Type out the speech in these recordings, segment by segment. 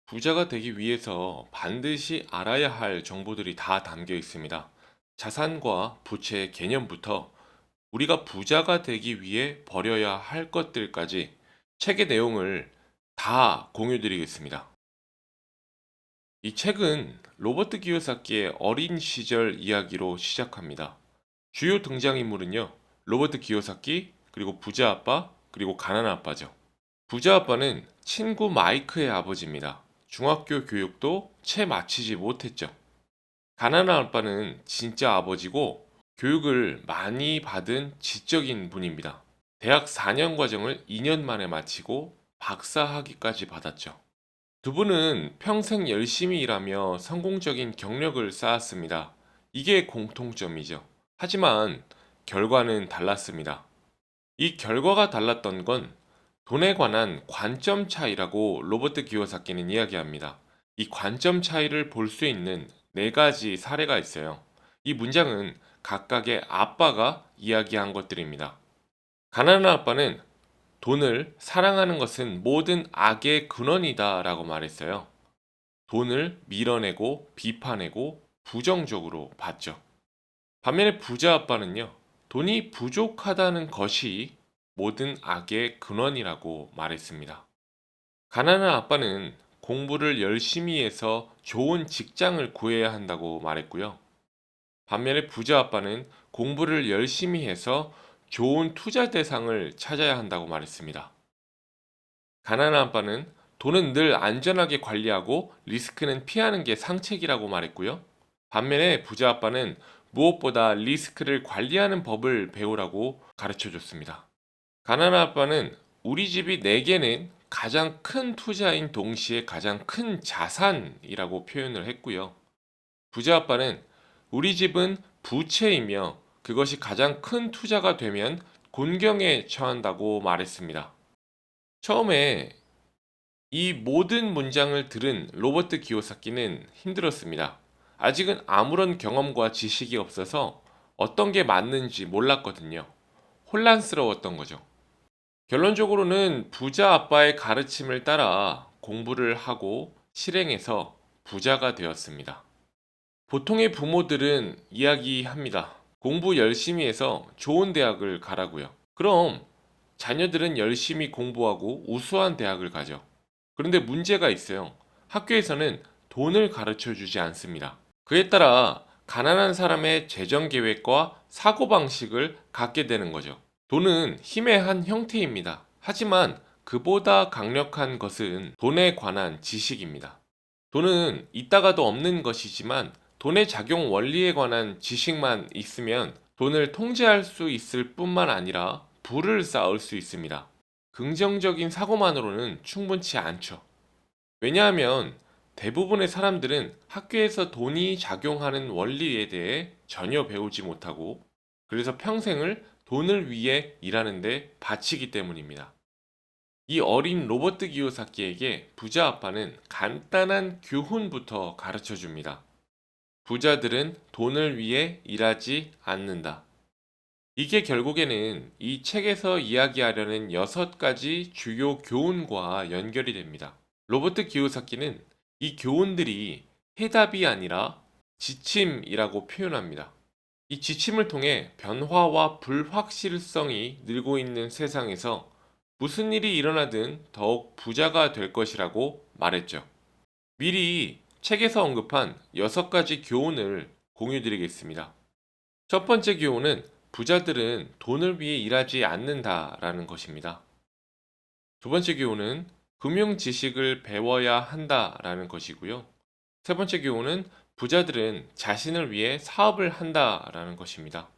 부자가 되기 위해서 반드시 알아야 할 정보들이 다 담겨 있습니다. 자산과 부채의 개념부터 우리가 부자가 되기 위해 버려야 할 것들까지 책의 내용을 다 공유드리겠습니다. 이 책은 로버트 기요사키의 어린 시절 이야기로 시작합니다. 주요 등장인물은요, 로버트 기요사키, 그리고 부자 아빠, 그리고 가난한 아빠죠. 부자 아빠는 친구 마이크의 아버지입니다. 중학교 교육도 채 마치지 못했죠. 가난한 아빠는 진짜 아버지고 교육을 많이 받은 지적인 분입니다. 대학 4년 과정을 2년 만에 마치고 박사 학위까지 받았죠. 두 분은 평생 열심히 일하며 성공적인 경력을 쌓았습니다. 이게 공통점이죠. 하지만 결과는 달랐습니다. 이 결과가 달랐던 건 돈에 관한 관점 차이라고 로버트 기요사키는 이야기합니다. 이 관점 차이를 볼 수 있는 네 가지 사례가 있어요. 이 문장은 각각의 아빠가 이야기한 것들입니다. 가난한 아빠는 돈을 사랑하는 것은 모든 악의 근원이다 라고 말했어요. 돈을 밀어내고 비판하고 부정적으로 봤죠. 반면에 부자 아빠는요, 돈이 부족하다는 것이 모든 악의 근원이라고 말했습니다. 가난한 아빠는 공부를 열심히 해서 좋은 직장을 구해야 한다고 말했고요. 반면에 부자 아빠는 공부를 열심히 해서 좋은 투자 대상을 찾아야 한다고 말했습니다. 가난한 아빠는 돈은 늘 안전하게 관리하고 리스크는 피하는 게 상책이라고 말했고요. 반면에 부자 아빠는 무엇보다 리스크를 관리하는 법을 배우라고 가르쳐 줬습니다. 가난한 아빠는 우리 집이 내게는 가장 큰 투자인 동시에 가장 큰 자산이라고 표현을 했고요. 부자 아빠는 우리 집은 부채이며 그것이 가장 큰 투자가 되면 곤경에 처한다고 말했습니다. 처음에 이 모든 문장을 들은 로버트 기요사키는 힘들었습니다. 아직은 아무런 경험과 지식이 없어서 어떤 게 맞는지 몰랐거든요. 혼란스러웠던 거죠. 결론적으로는 부자 아빠의 가르침을 따라 공부를 하고 실행해서 부자가 되었습니다. 보통의 부모들은 이야기합니다. 공부 열심히 해서 좋은 대학을 가라고요. 그럼 자녀들은 열심히 공부하고 우수한 대학을 가죠. 그런데 문제가 있어요. 학교에서는 돈을 가르쳐 주지 않습니다. 그에 따라 가난한 사람의 재정 계획과 사고방식을 갖게 되는 거죠. 돈은 힘의 한 형태입니다. 하지만 그보다 강력한 것은 돈에 관한 지식입니다. 돈은 있다가도 없는 것이지만 돈의 작용 원리에 관한 지식만 있으면 돈을 통제할 수 있을 뿐만 아니라 부를 쌓을 수 있습니다. 긍정적인 사고만으로는 충분치 않죠. 왜냐하면 대부분의 사람들은 학교에서 돈이 작용하는 원리에 대해 전혀 배우지 못하고 그래서 평생을 돈을 위해 일하는데 바치기 때문입니다. 이 어린 로버트 기요사키에게 부자 아빠는 간단한 교훈부터 가르쳐 줍니다. 부자들은 돈을 위해 일하지 않는다. 이게 결국에는 이 책에서 이야기하려는 6가지 주요 교훈과 연결이 됩니다. 로버트 기요사키는 이 교훈들이 해답이 아니라 지침이라고 표현합니다. 이 지침을 통해 변화와 불확실성이 늘고 있는 세상에서 무슨 일이 일어나든 더욱 부자가 될 것이라고 말했죠. 미리 책에서 언급한 6가지 교훈을 공유드리겠습니다. 첫 번째 교훈은 부자들은 돈을 위해 일하지 않는다라는 것입니다. 두 번째 교훈은 금융 지식을 배워야 한다라는 것이고요. 세 번째 교훈은 부자들은 자신을 위해 사업을 한다라는 것입니다.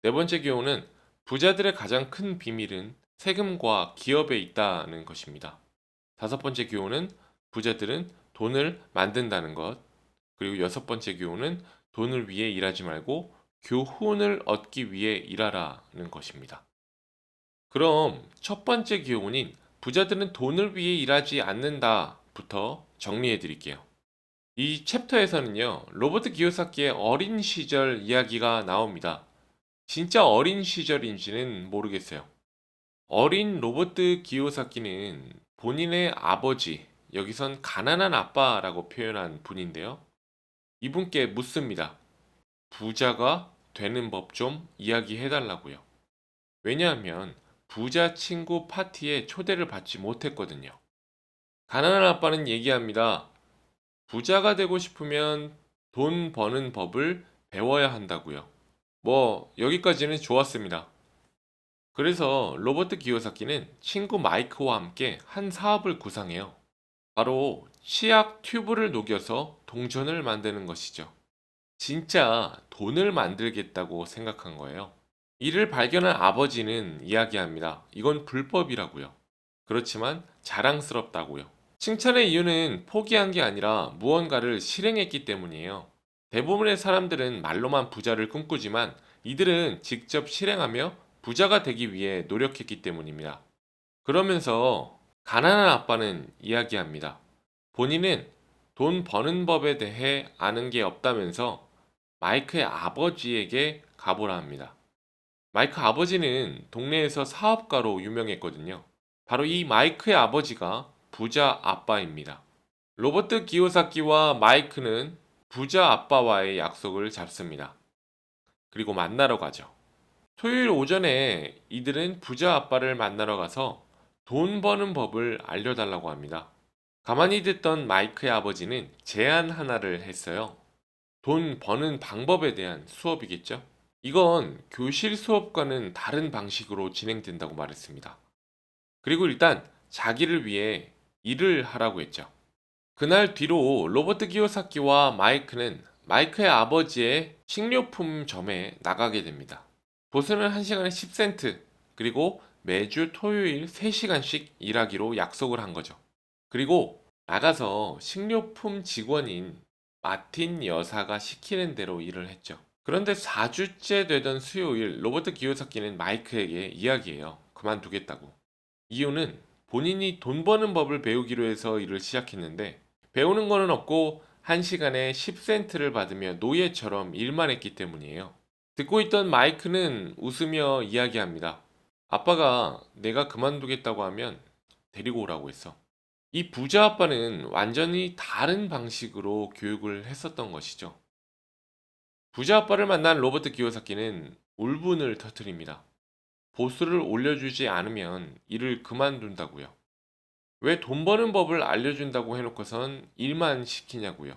네 번째 교훈은 부자들의 가장 큰 비밀은 세금과 기업에 있다는 것입니다. 다섯 번째 교훈은 부자들은 돈을 만든다는 것. 그리고 여섯 번째 교훈은 돈을 위해 일하지 말고 교훈을 얻기 위해 일하라는 것입니다. 그럼 첫 번째 교훈인 부자들은 돈을 위해 일하지 않는다부터 정리해 드릴게요. 이 챕터에서는요, 로버트 기요사키의 어린 시절 이야기가 나옵니다. 진짜 어린 시절인지는 모르겠어요. 어린 로버트 기요사키는 본인의 아버지, 여기선 가난한 아빠라고 표현한 분인데요. 이분께 묻습니다. 부자가 되는 법 좀 이야기해 달라고요. 왜냐하면 부자 친구 파티에 초대를 받지 못했거든요. 가난한 아빠는 얘기합니다. 부자가 되고 싶으면 돈 버는 법을 배워야 한다고요. 여기까지는 좋았습니다. 그래서 로버트 기요사키는 친구 마이크와 함께 한 사업을 구상해요. 바로 치약 튜브를 녹여서 동전을 만드는 것이죠. 진짜 돈을 만들겠다고 생각한 거예요. 이를 발견한 아버지는 이야기합니다. 이건 불법이라고요. 그렇지만 자랑스럽다고요. 칭찬의 이유는 포기한 게 아니라 무언가를 실행했기 때문이에요. 대부분의 사람들은 말로만 부자를 꿈꾸지만 이들은 직접 실행하며 부자가 되기 위해 노력했기 때문입니다. 그러면서 가난한 아빠는 이야기합니다. 본인은 돈 버는 법에 대해 아는 게 없다면서 마이크의 아버지에게 가보라 합니다. 마이크 아버지는 동네에서 사업가로 유명했거든요. 바로 이 마이크의 아버지가 부자 아빠입니다. 로버트 기요사키와 마이크는 부자 아빠와의 약속을 잡습니다. 그리고 만나러 가죠. 토요일 오전에 이들은 부자 아빠를 만나러 가서 돈 버는 법을 알려달라고 합니다. 가만히 듣던 마이크의 아버지는 제안 하나를 했어요. 돈 버는 방법에 대한 수업이겠죠? 이건 교실 수업과는 다른 방식으로 진행된다고 말했습니다. 그리고 일단 자기를 위해 일을 하라고 했죠. 그날 뒤로 로버트 기요사키와 마이크는 마이크의 아버지의 식료품점에 나가게 됩니다. 보스는 1시간에 10센트, 그리고 매주 토요일 3시간씩 일하기로 약속을 한 거죠. 그리고 나가서 식료품 직원인 마틴 여사가 시키는 대로 일을 했죠. 그런데 4주째 되던 수요일 로버트 기요사키는 마이크에게 이야기해요. 그만두겠다고. 이유는 본인이 돈 버는 법을 배우기로 해서 일을 시작했는데 배우는 거는 없고 1시간에 10센트를 받으며 노예처럼 일만 했기 때문이에요. 듣고 있던 마이크는 웃으며 이야기합니다. 아빠가 내가 그만두겠다고 하면 데리고 오라고 했어. 이 부자 아빠는 완전히 다른 방식으로 교육을 했었던 것이죠. 부자 아빠를 만난 로버트 기요사키는 울분을 터뜨립니다. 보수를 올려주지 않으면 일을 그만둔다고요. 왜 돈 버는 법을 알려준다고 해놓고선 일만 시키냐고요.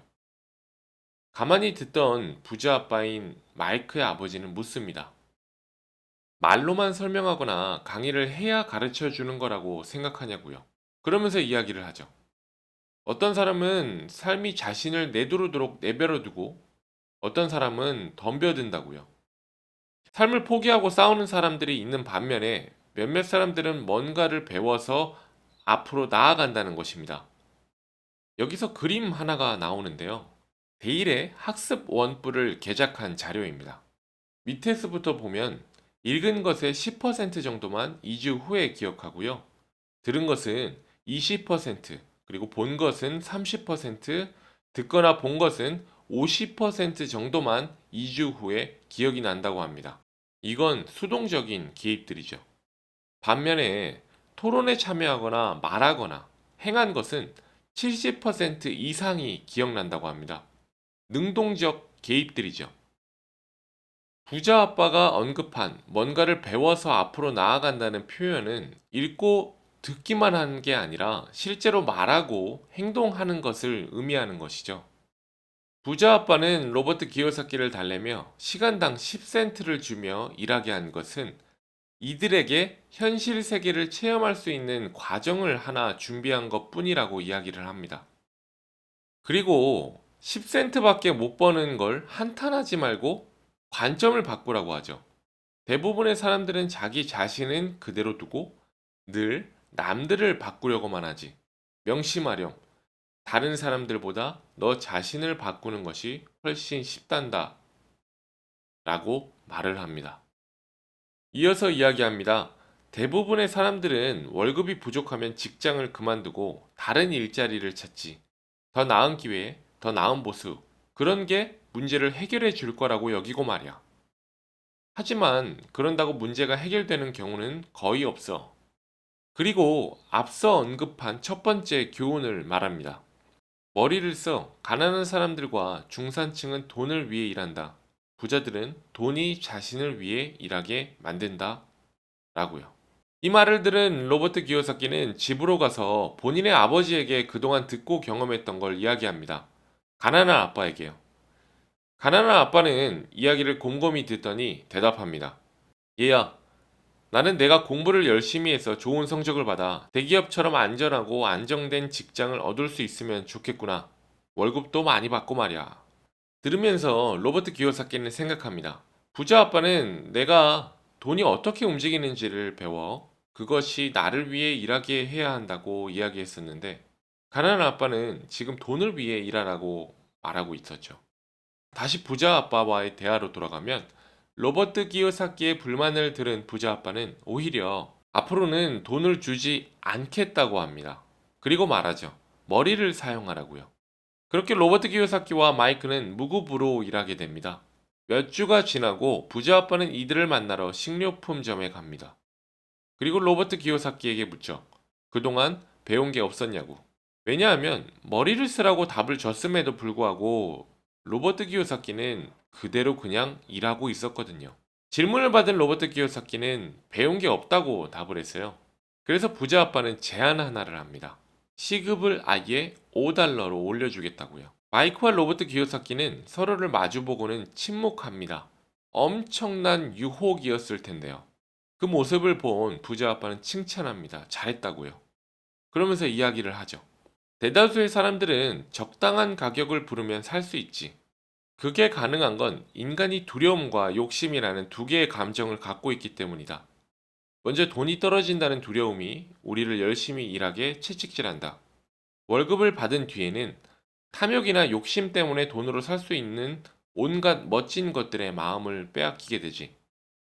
가만히 듣던 부자 아빠인 마이크의 아버지는 묻습니다. 말로만 설명하거나 강의를 해야 가르쳐 주는 거라고 생각하냐고요. 그러면서 이야기를 하죠. 어떤 사람은 삶이 자신을 내두르도록 내버려 두고 어떤 사람은 덤벼든다고요. 삶을 포기하고 싸우는 사람들이 있는 반면에 몇몇 사람들은 뭔가를 배워서 앞으로 나아간다는 것입니다. 여기서 그림 하나가 나오는데요. 데일의 학습 원뿔을 개작한 자료입니다. 밑에서부터 보면 읽은 것의 10% 정도만 2주 후에 기억하고요. 들은 것은 20%, 그리고 본 것은 30%, 듣거나 본 것은 50% 정도만 2주 후에 기억이 난다고 합니다. 이건 수동적인 기입들이죠. 반면에 토론에 참여하거나 말하거나 행한 것은 70% 이상이 기억난다고 합니다. 능동적 개입들이죠. 부자 아빠가 언급한 뭔가를 배워서 앞으로 나아간다는 표현은 읽고 듣기만 하는 게 아니라 실제로 말하고 행동하는 것을 의미하는 것이죠. 부자 아빠는 로버트 기요사키를 달래며 시간당 10센트를 주며 일하게 한 것은 이들에게 현실 세계를 체험할 수 있는 과정을 하나 준비한 것 뿐이라고 이야기를 합니다. 그리고 10센트밖에 못 버는 걸 한탄하지 말고 관점을 바꾸라고 하죠. 대부분의 사람들은 자기 자신은 그대로 두고 늘 남들을 바꾸려고만 하지. 명심하렴. 다른 사람들보다 너 자신을 바꾸는 것이 훨씬 쉽단다. 라고 말을 합니다. 이어서 이야기합니다. 대부분의 사람들은 월급이 부족하면 직장을 그만두고 다른 일자리를 찾지. 더 나은 기회, 더 나은 보수. 그런 게 문제를 해결해 줄 거라고 여기고 말이야. 하지만 그런다고 문제가 해결되는 경우는 거의 없어. 그리고 앞서 언급한 첫 번째 교훈을 말합니다. 머리를 써 가난한 사람들과 중산층은 돈을 위해 일한다. 부자들은 돈이 자신을 위해 일하게 만든다. 라고요. 이 말을 들은 로버트 기요사키는 집으로 가서 본인의 아버지에게 그동안 듣고 경험했던 걸 이야기합니다. 가난한 아빠에게요. 가난한 아빠는 이야기를 곰곰이 듣더니 대답합니다. 얘야, 나는 내가 공부를 열심히 해서 좋은 성적을 받아 대기업처럼 안전하고 안정된 직장을 얻을 수 있으면 좋겠구나. 월급도 많이 받고 말이야. 들으면서 로버트 기요사키는 생각합니다. 부자 아빠는 내가 돈이 어떻게 움직이는지를 배워 그것이 나를 위해 일하게 해야 한다고 이야기했었는데, 가난한 아빠는 지금 돈을 위해 일하라고 말하고 있었죠. 다시 부자 아빠와의 대화로 돌아가면, 로버트 기요사키의 불만을 들은 부자 아빠는 오히려 앞으로는 돈을 주지 않겠다고 합니다. 그리고 말하죠. 머리를 사용하라고요. 그렇게 로버트 기요사키와 마이크는 무급으로 일하게 됩니다. 몇 주가 지나고 부자 아빠는 이들을 만나러 식료품점에 갑니다. 그리고 로버트 기요사키에게 묻죠. 그동안 배운 게 없었냐고. 왜냐하면 머리를 쓰라고 답을 줬음에도 불구하고 로버트 기요사키는 그대로 그냥 일하고 있었거든요. 질문을 받은 로버트 기요사키는 배운 게 없다고 답을 했어요. 그래서 부자 아빠는 제안 하나를 합니다. 시급을 아예 $5로 올려주겠다고요. 마이크와 로버트 기요사키는 서로를 마주보고는 침묵합니다. 엄청난 유혹이었을 텐데요. 그 모습을 본 부자 아빠는 칭찬합니다. 잘했다고요. 그러면서 이야기를 하죠. 대다수의 사람들은 적당한 가격을 부르면 살 수 있지. 그게 가능한 건 인간이 두려움과 욕심이라는 두 개의 감정을 갖고 있기 때문이다. 먼저 돈이 떨어진다는 두려움이 우리를 열심히 일하게 채찍질한다. 월급을 받은 뒤에는 탐욕이나 욕심 때문에 돈으로 살 수 있는 온갖 멋진 것들의 마음을 빼앗기게 되지.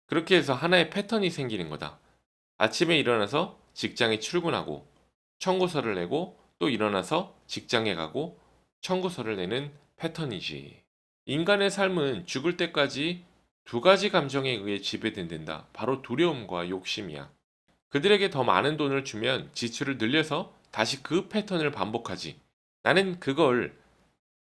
그렇게 해서 하나의 패턴이 생기는 거다. 아침에 일어나서 직장에 출근하고 청구서를 내고 또 일어나서 직장에 가고 청구서를 내는 패턴이지. 인간의 삶은 죽을 때까지 두 가지 감정에 의해 지배된다. 바로 두려움과 욕심이야. 그들에게 더 많은 돈을 주면 지출을 늘려서 다시 그 패턴을 반복하지. 나는 그걸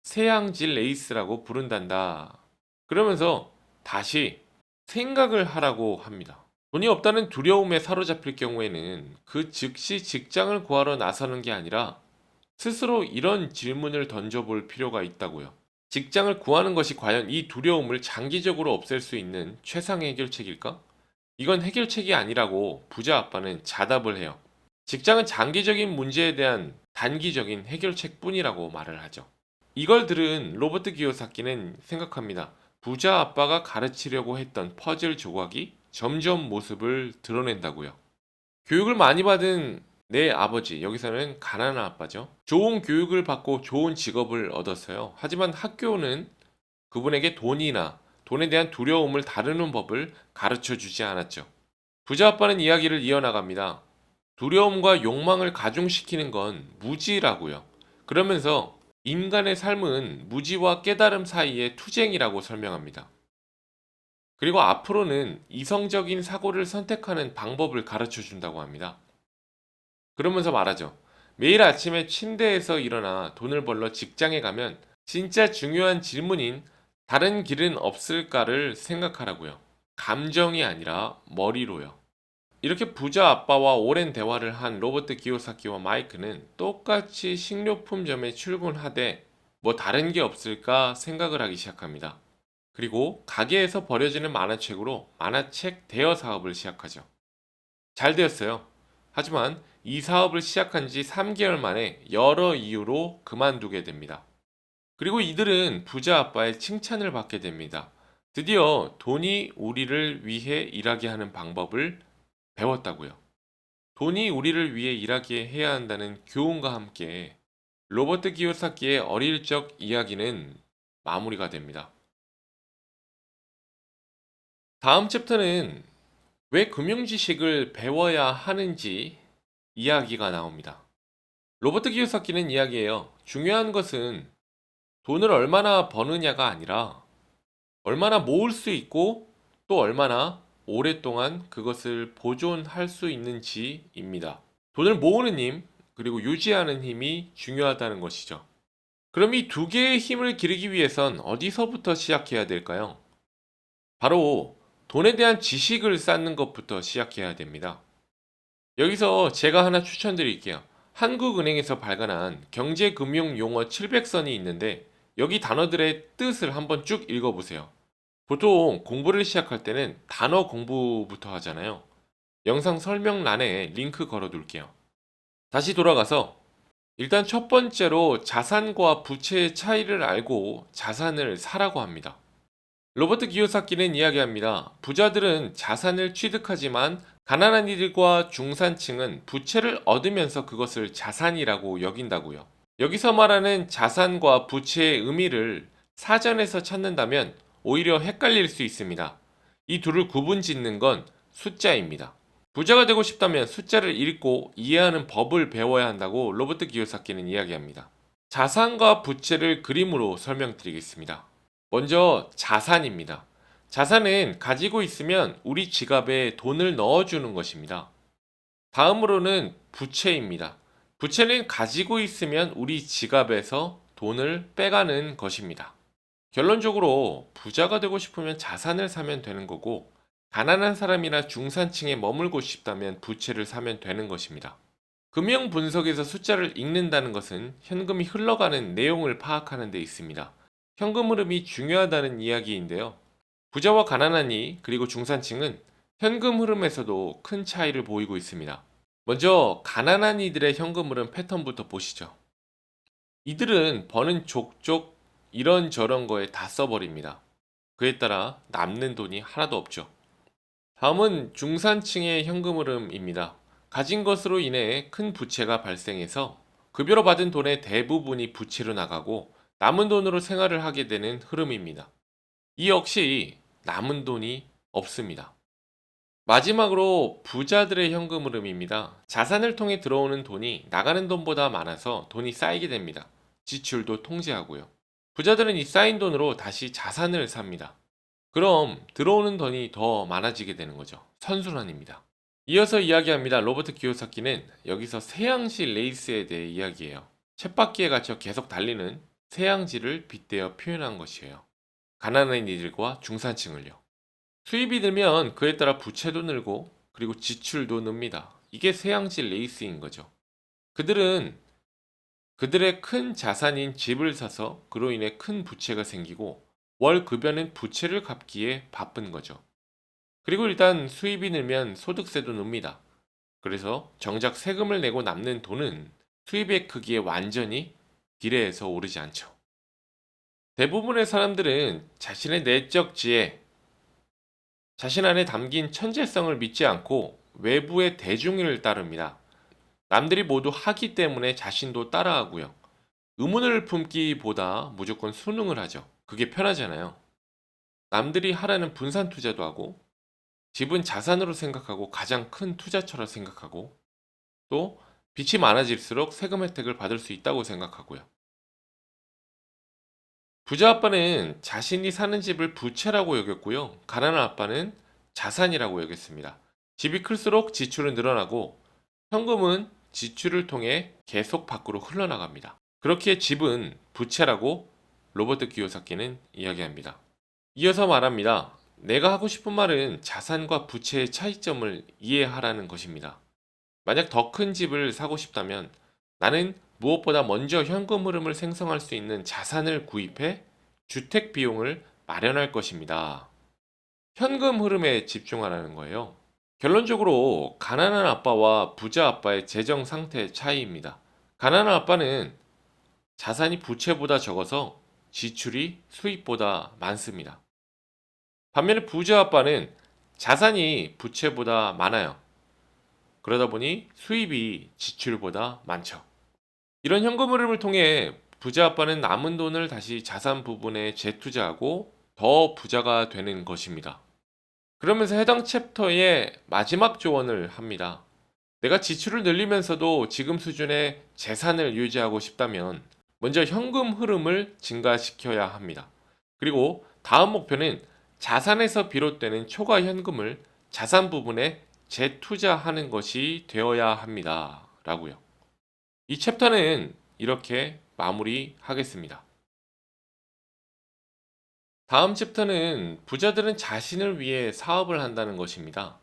세양질 레이스라고 부른단다. 그러면서 다시 생각을 하라고 합니다. 돈이 없다는 두려움에 사로잡힐 경우에는 그 즉시 직장을 구하러 나서는 게 아니라 스스로 이런 질문을 던져볼 필요가 있다고요. 직장을 구하는 것이 과연 이 두려움을 장기적으로 없앨 수 있는 최상의 해결책일까? 이건 해결책이 아니라고 부자 아빠는 자답을 해요. 직장은 장기적인 문제에 대한 단기적인 해결책뿐이라고 말을 하죠. 이걸 들은 로버트 기요사키는 생각합니다. 부자 아빠가 가르치려고 했던 퍼즐 조각이 점점 모습을 드러낸다고요. 교육을 많이 받은 내 아버지, 여기서는 가난한 아빠죠. 좋은 교육을 받고 좋은 직업을 얻었어요. 하지만 학교는 그분에게 돈이나 돈에 대한 두려움을 다루는 법을 가르쳐 주지 않았죠. 부자 아빠는 이야기를 이어나갑니다. 두려움과 욕망을 가중시키는 건 무지라고요. 그러면서 인간의 삶은 무지와 깨달음 사이의 투쟁이라고 설명합니다. 그리고 앞으로는 이성적인 사고를 선택하는 방법을 가르쳐 준다고 합니다. 그러면서 말하죠. 매일 아침에 침대에서 일어나 돈을 벌러 직장에 가면 진짜 중요한 질문인 다른 길은 없을까를 생각하라고요. 감정이 아니라 머리로요. 이렇게 부자 아빠와 오랜 대화를 한 로버트 기요사키와 마이크는 똑같이 식료품점에 출근하되 뭐 다른 게 없을까 생각을 하기 시작합니다. 그리고 가게에서 버려지는 만화책으로 만화책 대여 사업을 시작하죠. 잘 되었어요. 하지만 이 사업을 시작한 지 3개월 만에 여러 이유로 그만두게 됩니다. 그리고 이들은 부자 아빠의 칭찬을 받게 됩니다. 드디어 돈이 우리를 위해 일하게 하는 방법을 배웠다고요. 돈이 우리를 위해 일하게 해야 한다는 교훈과 함께 로버트 기요사키의 어릴 적 이야기는 마무리가 됩니다. 다음 챕터는 왜 금융지식을 배워야 하는지 이야기가 나옵니다. 로버트 기요사키는 이야기해요. 중요한 것은 돈을 얼마나 버느냐가 아니라 얼마나 모을 수 있고 또 얼마나 오랫동안 그것을 보존할 수 있는지입니다. 돈을 모으는 힘, 그리고 유지하는 힘이 중요하다는 것이죠. 그럼 이 두 개의 힘을 기르기 위해선 어디서부터 시작해야 될까요? 바로 돈에 대한 지식을 쌓는 것부터 시작해야 됩니다. 여기서 제가 하나 추천드릴게요. 한국은행에서 발간한 경제금융용어 700선이 있는데 여기 단어들의 뜻을 한번 쭉 읽어보세요. 보통 공부를 시작할 때는 단어 공부부터 하잖아요. 영상 설명란에 링크 걸어둘게요. 다시 돌아가서 일단 첫 번째로 자산과 부채의 차이를 알고 자산을 사라고 합니다. 로버트 기요사키는 이야기합니다. 부자들은 자산을 취득하지만 가난한 이들과 중산층은 부채를 얻으면서 그것을 자산이라고 여긴다고요. 여기서 말하는 자산과 부채의 의미를 사전에서 찾는다면 오히려 헷갈릴 수 있습니다. 이 둘을 구분 짓는 건 숫자입니다. 부자가 되고 싶다면 숫자를 읽고 이해하는 법을 배워야 한다고 로버트 기요사키는 이야기합니다. 자산과 부채를 그림으로 설명드리겠습니다. 먼저 자산입니다. 자산은 가지고 있으면 우리 지갑에 돈을 넣어주는 것입니다. 다음으로는 부채입니다. 부채는 가지고 있으면 우리 지갑에서 돈을 빼가는 것입니다. 결론적으로 부자가 되고 싶으면 자산을 사면 되는 거고, 가난한 사람이나 중산층에 머물고 싶다면 부채를 사면 되는 것입니다. 금융 분석에서 숫자를 읽는다는 것은 현금이 흘러가는 내용을 파악하는 데 있습니다. 현금 흐름이 중요하다는 이야기인데요. 부자와 가난한 이, 그리고 중산층은 현금 흐름에서도 큰 차이를 보이고 있습니다. 먼저 가난한 이들의 현금 흐름 패턴부터 보시죠. 이들은 버는 족족 이런저런 거에 다 써버립니다. 그에 따라 남는 돈이 하나도 없죠. 다음은 중산층의 현금 흐름입니다. 가진 것으로 인해 큰 부채가 발생해서 급여로 받은 돈의 대부분이 부채로 나가고 남은 돈으로 생활을 하게 되는 흐름입니다. 이 역시 남은 돈이 없습니다. 마지막으로 부자들의 현금 흐름입니다. 자산을 통해 들어오는 돈이 나가는 돈보다 많아서 돈이 쌓이게 됩니다. 지출도 통제하고요. 부자들은 이 쌓인 돈으로 다시 자산을 삽니다. 그럼 들어오는 돈이 더 많아지게 되는 거죠. 선순환입니다. 이어서 이야기합니다. 로버트 기요사키는 여기서 세양시 레이스에 대해 이야기해요. 쳇바퀴에 갇혀 계속 달리는 세양지를 빗대어 표현한 것이에요. 가난한 이들과 중산층을요. 수입이 늘면 그에 따라 부채도 늘고 그리고 지출도 늡니다. 이게 세양지 레이스인 거죠. 그들은 그들의 큰 자산인 집을 사서 그로 인해 큰 부채가 생기고 월 급여는 부채를 갚기에 바쁜 거죠. 그리고 일단 수입이 늘면 소득세도 늡니다. 그래서 정작 세금을 내고 남는 돈은 수입의 크기에 완전히 비례해서 오르지 않죠. 대부분의 사람들은 자신의 내적 지혜, 자신 안에 담긴 천재성을 믿지 않고 외부의 대중을 따릅니다. 남들이 모두 하기 때문에 자신도 따라하고요. 의문을 품기보다 무조건 순응을 하죠. 그게 편하잖아요. 남들이 하라는 분산 투자도 하고, 집은 자산으로 생각하고 가장 큰 투자처럼 생각하고, 또 빚이 많아질수록 세금 혜택을 받을 수 있다고 생각하고요. 부자 아빠는 자신이 사는 집을 부채라고 여겼고요. 가난한 아빠는 자산이라고 여겼습니다. 집이 클수록 지출은 늘어나고 현금은 지출을 통해 계속 밖으로 흘러나갑니다. 그렇기에 집은 부채라고 로버트 기요사키는 이야기합니다. 이어서 말합니다. 내가 하고 싶은 말은 자산과 부채의 차이점을 이해하라는 것입니다. 만약 더 큰 집을 사고 싶다면 나는 무엇보다 먼저 현금 흐름을 생성할 수 있는 자산을 구입해 주택 비용을 마련할 것입니다. 현금 흐름에 집중하라는 거예요. 결론적으로 가난한 아빠와 부자 아빠의 재정 상태의 차이입니다. 가난한 아빠는 자산이 부채보다 적어서 지출이 수입보다 많습니다. 반면에 부자 아빠는 자산이 부채보다 많아요. 그러다 보니 수입이 지출보다 많죠. 이런 현금 흐름을 통해 부자 아빠는 남은 돈을 다시 자산 부분에 재투자하고 더 부자가 되는 것입니다. 그러면서 해당 챕터의 마지막 조언을 합니다. 내가 지출을 늘리면서도 지금 수준의 재산을 유지하고 싶다면 먼저 현금 흐름을 증가시켜야 합니다. 그리고 다음 목표는 자산에서 비롯되는 초과 현금을 자산 부분에 재투자하는 것이 되어야 합니다. 라고요. 이 챕터는 이렇게 마무리하겠습니다. 다음 챕터는 부자들은 자신을 위해 사업을 한다는 것입니다.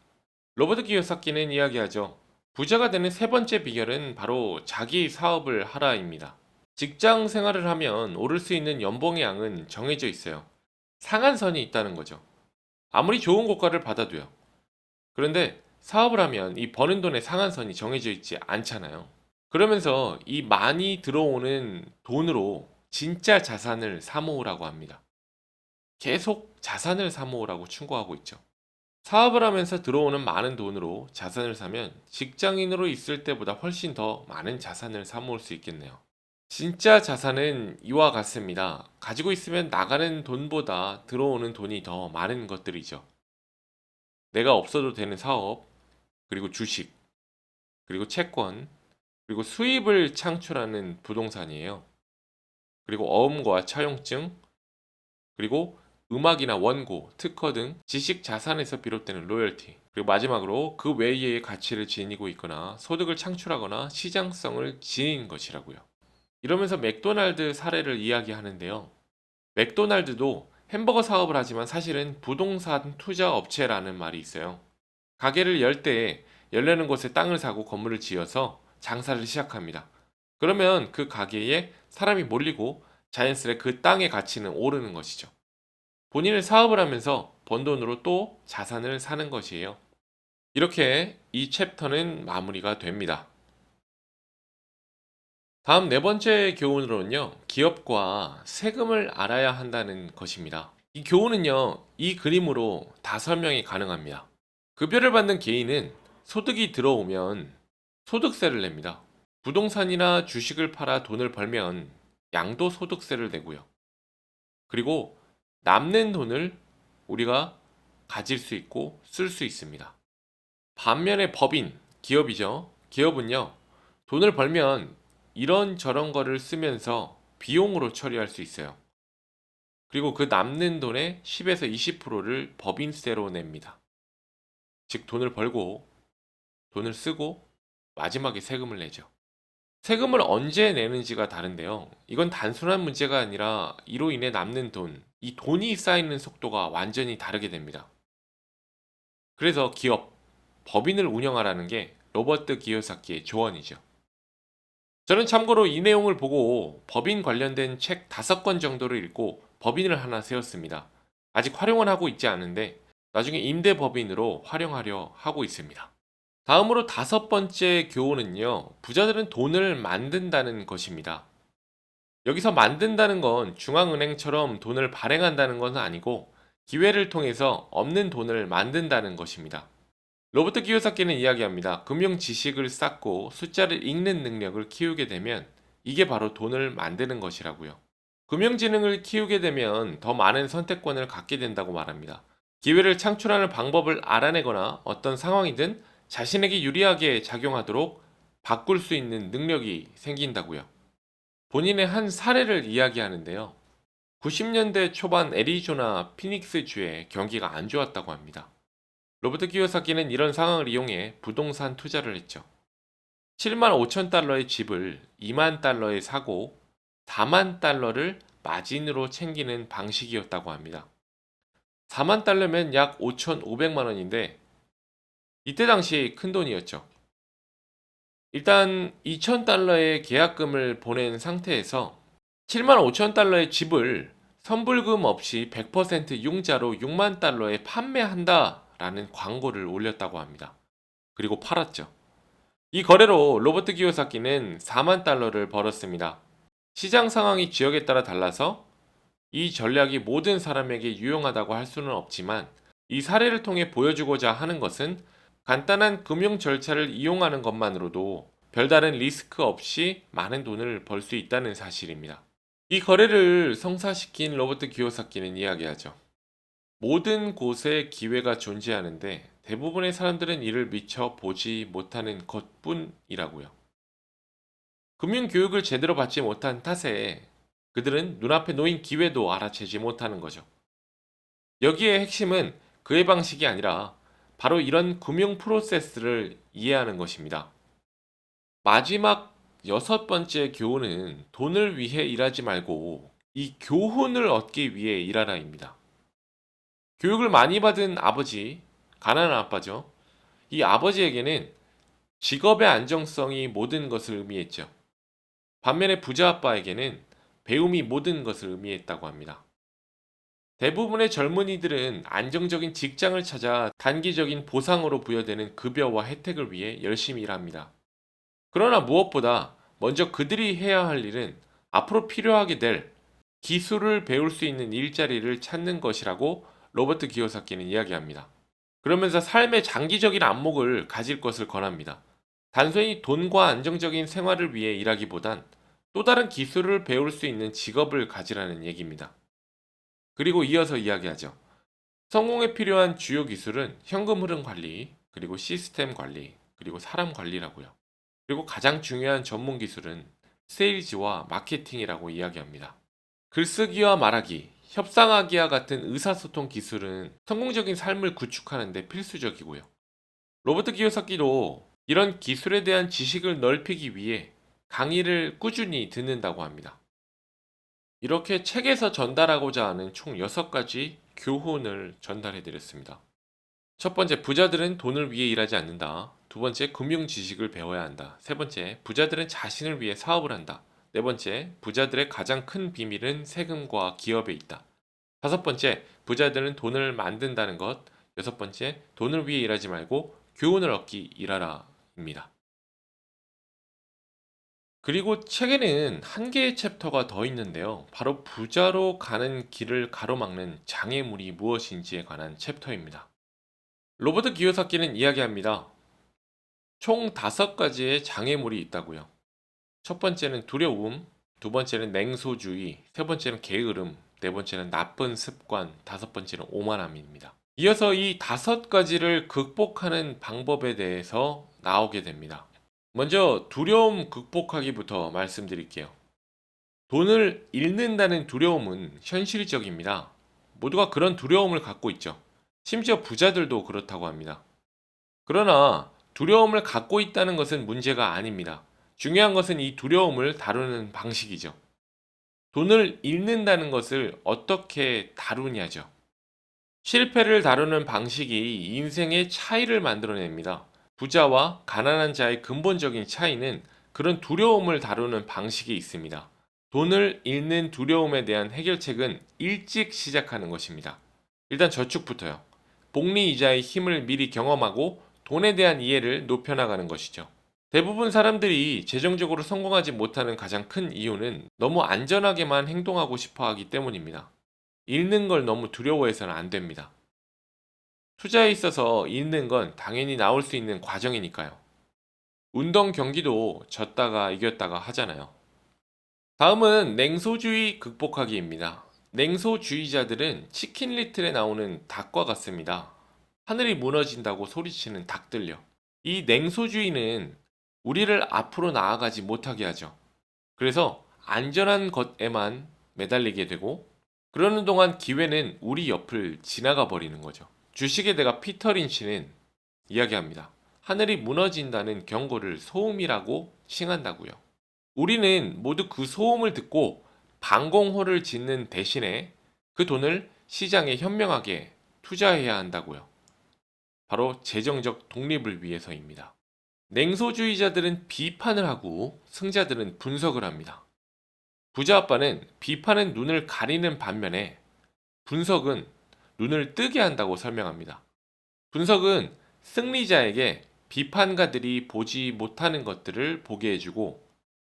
로버트 기요사키는 이야기하죠. 부자가 되는 세 번째 비결은 바로 자기 사업을 하라입니다. 직장 생활을 하면 오를 수 있는 연봉의 양은 정해져 있어요. 상한선이 있다는 거죠. 아무리 좋은 고가를 받아도요. 그런데 사업을 하면 이 버는 돈의 상한선이 정해져 있지 않잖아요. 그러면서 이 많이 들어오는 돈으로 진짜 자산을 사모으라고 합니다. 계속 자산을 사모으라고 충고하고 있죠. 사업을 하면서 들어오는 많은 돈으로 자산을 사면 직장인으로 있을 때보다 훨씬 더 많은 자산을 사모을 수 있겠네요. 진짜 자산은 이와 같습니다. 가지고 있으면 나가는 돈보다 들어오는 돈이 더 많은 것들이죠. 내가 없어도 되는 사업, 그리고 주식, 그리고 채권, 그리고 수입을 창출하는 부동산이에요. 그리고 어음과 차용증, 그리고 음악이나 원고, 특허 등 지식 자산에서 비롯되는 로열티, 그리고 마지막으로 그 외의 가치를 지니고 있거나 소득을 창출하거나 시장성을 지닌 것이라고요. 이러면서 맥도날드 사례를 이야기하는데요. 맥도날드도 햄버거 사업을 하지만 사실은 부동산 투자 업체라는 말이 있어요. 가게를 열 때 열려는 곳에 땅을 사고 건물을 지어서 장사를 시작합니다. 그러면 그 가게에 사람이 몰리고 자연스레 그 땅의 가치는 오르는 것이죠. 본인은 사업을 하면서 번 돈으로 또 자산을 사는 것이에요. 이렇게 이 챕터는 마무리가 됩니다. 다음 네 번째 교훈으로는요, 기업과 세금을 알아야 한다는 것입니다. 이 교훈은요, 이 그림으로 다 설명이 가능합니다. 급여를 받는 개인은 소득이 들어오면 소득세를 냅니다. 부동산이나 주식을 팔아 돈을 벌면 양도소득세를 내고요. 그리고 남는 돈을 우리가 가질 수 있고 쓸 수 있습니다. 반면에 법인, 기업이죠. 기업은요, 돈을 벌면 이런저런 거를 쓰면서 비용으로 처리할 수 있어요. 그리고 그 남는 돈의 10에서 20%를 법인세로 냅니다. 즉, 돈을 벌고, 돈을 쓰고, 마지막에 세금을 내죠. 세금을 언제 내는지가 다른데요. 이건 단순한 문제가 아니라 이로 인해 남는 돈, 이 돈이 쌓이는 속도가 완전히 다르게 됩니다. 그래서 기업, 법인을 운영하라는 게 로버트 기요사키의 조언이죠. 저는 참고로 이 내용을 보고 법인 관련된 책 5권 정도를 읽고 법인을 하나 세웠습니다. 아직 활용은 하고 있지 않은데 나중에 임대법인으로 활용하려 하고 있습니다. 다음으로 5번째 교훈은요, 부자들은 돈을 만든다는 것입니다. 여기서 만든다는 건 중앙은행처럼 돈을 발행한다는 것은 아니고 기회를 통해서 없는 돈을 만든다는 것입니다. 로버트 키요사키는 이야기합니다. 금융 지식을 쌓고 숫자를 읽는 능력을 키우게 되면 이게 바로 돈을 만드는 것이라고요. 금융지능을 키우게 되면 더 많은 선택권을 갖게 된다고 말합니다. 기회를 창출하는 방법을 알아내거나 어떤 상황이든 자신에게 유리하게 작용하도록 바꿀 수 있는 능력이 생긴다고요. 본인의 한 사례를 이야기하는데요. 90년대 초반 애리조나 피닉스주의 경기가 안 좋았다고 합니다. 로버트 키요사키는 이런 상황을 이용해 부동산 투자를 했죠. 7만 5천 달러의 집을 2만 달러에 사고 4만 달러를 마진으로 챙기는 방식이었다고 합니다. 4만 달러면 약 5,500만 원인데 이때 당시 큰 돈이었죠. 일단 2천 달러의 계약금을 보낸 상태에서 7만 5천 달러의 집을 선불금 없이 100% 융자로 6만 달러에 판매한다 라는 광고를 올렸다고 합니다. 그리고 팔았죠. 이 거래로 로버트 기요사키는 4만 달러를 벌었습니다. 시장 상황이 지역에 따라 달라서 이 전략이 모든 사람에게 유용하다고 할 수는 없지만 이 사례를 통해 보여주고자 하는 것은 간단한 금융 절차를 이용하는 것만으로도 별다른 리스크 없이 많은 돈을 벌 수 있다는 사실입니다. 이 거래를 성사시킨 로버트 기요사키는 이야기하죠. 모든 곳에 기회가 존재하는데 대부분의 사람들은 이를 미처 보지 못하는 것뿐이라고요. 금융교육을 제대로 받지 못한 탓에 그들은 눈앞에 놓인 기회도 알아채지 못하는 거죠. 여기에 핵심은 그의 방식이 아니라 바로 이런 금융 프로세스를 이해하는 것입니다. 마지막 여섯 번째 교훈은 돈을 위해 일하지 말고 이 교훈을 얻기 위해 일하라입니다. 교육을 많이 받은 아버지, 가난한 아빠죠. 이 아버지에게는 직업의 안정성이 모든 것을 의미했죠. 반면에 부자 아빠에게는 배움이 모든 것을 의미했다고 합니다. 대부분의 젊은이들은 안정적인 직장을 찾아 단기적인 보상으로 부여되는 급여와 혜택을 위해 열심히 일합니다. 그러나 무엇보다 먼저 그들이 해야 할 일은 앞으로 필요하게 될 기술을 배울 수 있는 일자리를 찾는 것이라고 로버트 기요사키는 이야기합니다. 그러면서 삶의 장기적인 안목을 가질 것을 권합니다. 단순히 돈과 안정적인 생활을 위해 일하기보단 또 다른 기술을 배울 수 있는 직업을 가지라는 얘기입니다. 그리고 이어서 이야기하죠. 성공에 필요한 주요 기술은 현금 흐름 관리, 그리고 시스템 관리, 그리고 사람 관리라고요. 그리고 가장 중요한 전문 기술은 세일즈와 마케팅이라고 이야기합니다. 글쓰기와 말하기, 협상하기와 같은 의사소통 기술은 성공적인 삶을 구축하는 데 필수적이고요. 로버트 기요사키도 이런 기술에 대한 지식을 넓히기 위해 강의를 꾸준히 듣는다고 합니다. 이렇게 책에서 전달하고자 하는 총 6가지 교훈을 전달해 드렸습니다. 첫 번째, 부자들은 돈을 위해 일하지 않는다. 두 번째, 금융 지식을 배워야 한다. 세 번째, 부자들은 자신을 위해 사업을 한다. 네 번째, 부자들의 가장 큰 비밀은 세금과 기업에 있다. 다섯 번째, 부자들은 돈을 만든다는 것. 여섯 번째, 돈을 위해 일하지 말고 교훈을 얻기 일하라입니다. 그리고 책에는 한 개의 챕터가 더 있는데요. 바로 부자로 가는 길을 가로막는 장애물이 무엇인지에 관한 챕터입니다. 로버트 기요사키는 이야기합니다. 총 5가지의 장애물이 있다고요. 첫 번째는 두려움, 두 번째는 냉소주의, 세 번째는 게으름, 네 번째는 나쁜 습관, 다섯 번째는 오만함입니다. 이어서 이 5가지를 극복하는 방법에 대해서 나오게 됩니다. 먼저 두려움 극복하기부터 말씀드릴게요. 돈을 잃는다는 두려움은 현실적입니다. 모두가 그런 두려움을 갖고 있죠. 심지어 부자들도 그렇다고 합니다. 그러나 두려움을 갖고 있다는 것은 문제가 아닙니다. 중요한 것은 이 두려움을 다루는 방식이죠. 돈을 잃는다는 것을 어떻게 다루냐죠. 실패를 다루는 방식이 인생의 차이를 만들어냅니다. 부자와 가난한 자의 근본적인 차이는 그런 두려움을 다루는 방식이 있습니다. 돈을 잃는 두려움에 대한 해결책은 일찍 시작하는 것입니다. 일단 저축부터요. 복리 이자의 힘을 미리 경험하고 돈에 대한 이해를 높여나가는 것이죠. 대부분 사람들이 재정적으로 성공하지 못하는 가장 큰 이유는 너무 안전하게만 행동하고 싶어 하기 때문입니다. 잃는 걸 너무 두려워해서는 안 됩니다. 투자에 있어서 잃는 건 당연히 나올 수 있는 과정이니까요. 운동 경기도 졌다가 이겼다가 하잖아요. 다음은 냉소주의 극복하기입니다. 냉소주의자들은 치킨 리틀에 나오는 닭과 같습니다. 하늘이 무너진다고 소리치는 닭들요. 이 냉소주의는 우리를 앞으로 나아가지 못하게 하죠. 그래서 안전한 것에만 매달리게 되고, 그러는 동안 기회는 우리 옆을 지나가 버리는 거죠. 주식의 대가 피터 린치는 이야기합니다. 하늘이 무너진다는 경고를 소음이라고 칭한다고요. 우리는 모두 그 소음을 듣고 방공호를 짓는 대신에 그 돈을 시장에 현명하게 투자해야 한다고요. 바로 재정적 독립을 위해서입니다. 냉소주의자들은 비판을 하고 승자들은 분석을 합니다. 부자 아빠는 비판은 눈을 가리는 반면에 분석은 눈을 뜨게 한다고 설명합니다. 분석은 승리자에게 비판가들이 보지 못하는 것들을 보게 해주고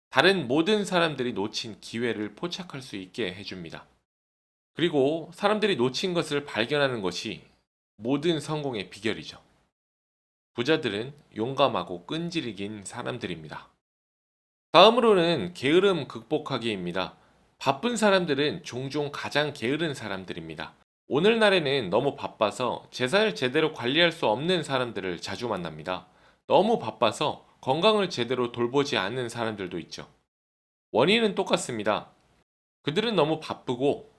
다른 모든 사람들이 놓친 기회를 포착할 수 있게 해줍니다. 그리고 사람들이 놓친 것을 발견하는 것이 모든 성공의 비결이죠. 부자들은 용감하고 끈질긴 사람들입니다. 다음으로는 게으름 극복하기입니다. 바쁜 사람들은 종종 가장 게으른 사람들입니다. 오늘날에는 너무 바빠서 재산을 제대로 관리할 수 없는 사람들을 자주 만납니다. 너무 바빠서 건강을 제대로 돌보지 않는 사람들도 있죠. 원인은 똑같습니다. 그들은 너무 바쁘고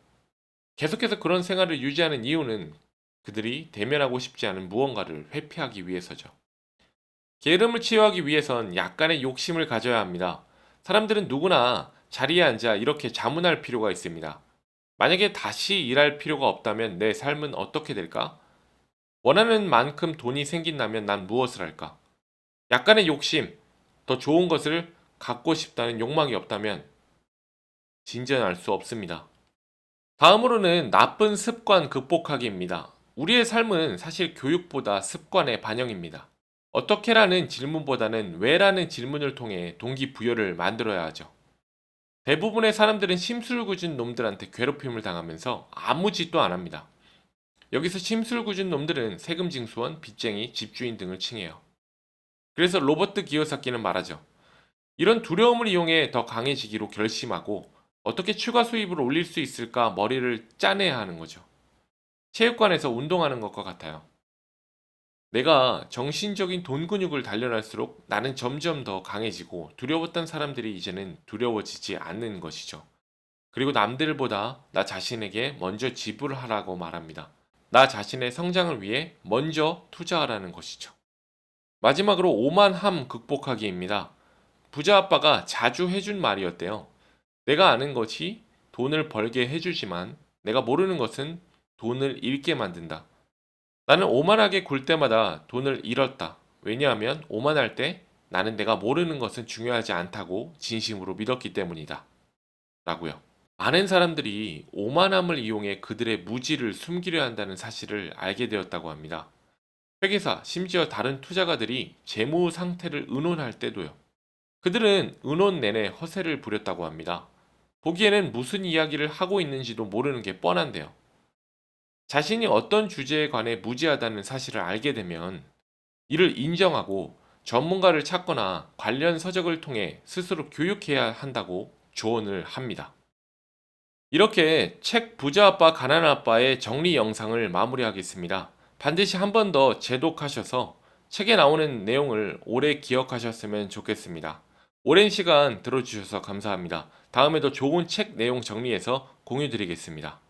계속해서 그런 생활을 유지하는 이유는 그들이 대면하고 싶지 않은 무언가를 회피하기 위해서죠. 게으름을 치유하기 위해선 약간의 욕심을 가져야 합니다. 사람들은 누구나 자리에 앉아 이렇게 자문할 필요가 있습니다. 만약에 다시 일할 필요가 없다면 내 삶은 어떻게 될까? 원하는 만큼 돈이 생긴다면 난 무엇을 할까? 약간의 욕심, 더 좋은 것을 갖고 싶다는 욕망이 없다면 진전할 수 없습니다. 다음으로는 나쁜 습관 극복하기입니다. 우리의 삶은 사실 교육보다 습관의 반영입니다. 어떻게라는 질문보다는 왜라는 질문을 통해 동기부여를 만들어야 하죠. 대부분의 사람들은 심술궂은 놈들한테 괴롭힘을 당하면서 아무 짓도 안 합니다. 여기서 심술궂은 놈들은 세금 징수원, 빚쟁이, 집주인 등을 칭해요. 그래서 로버트 기요사키는 말하죠. 이런 두려움을 이용해 더 강해지기로 결심하고 어떻게 추가 수입을 올릴 수 있을까 머리를 짜내야 하는 거죠. 체육관에서 운동하는 것과 같아요. 내가 정신적인 돈 근육을 단련할수록 나는 점점 더 강해지고 두려웠던 사람들이 이제는 두려워지지 않는 것이죠. 그리고 남들보다 나 자신에게 먼저 지불하라고 말합니다. 나 자신의 성장을 위해 먼저 투자하라는 것이죠. 마지막으로 오만함 극복하기입니다. 부자 아빠가 자주 해준 말이었대요. 내가 아는 것이 돈을 벌게 해주지만 내가 모르는 것은 돈을 잃게 만든다. 나는 오만하게 굴 때마다 돈을 잃었다. 왜냐하면 오만할 때 나는 내가 모르는 것은 중요하지 않다고 진심으로 믿었기 때문이다. 라고요. 많은 사람들이 오만함을 이용해 그들의 무지를 숨기려 한다는 사실을 알게 되었다고 합니다. 회계사, 심지어 다른 투자가들이 재무 상태를 의논할 때도요. 그들은 의논 내내 허세를 부렸다고 합니다. 보기에는 무슨 이야기를 하고 있는지도 모르는 게 뻔한데요. 자신이 어떤 주제에 관해 무지하다는 사실을 알게 되면 이를 인정하고 전문가를 찾거나 관련 서적을 통해 스스로 교육해야 한다고 조언을 합니다. 이렇게 책 부자 아빠 가난한 아빠의 정리 영상을 마무리하겠습니다. 반드시 한 번 더 재독하셔서 책에 나오는 내용을 오래 기억하셨으면 좋겠습니다. 오랜 시간 들어주셔서 감사합니다. 다음에도 좋은 책 내용 정리해서 공유 드리겠습니다.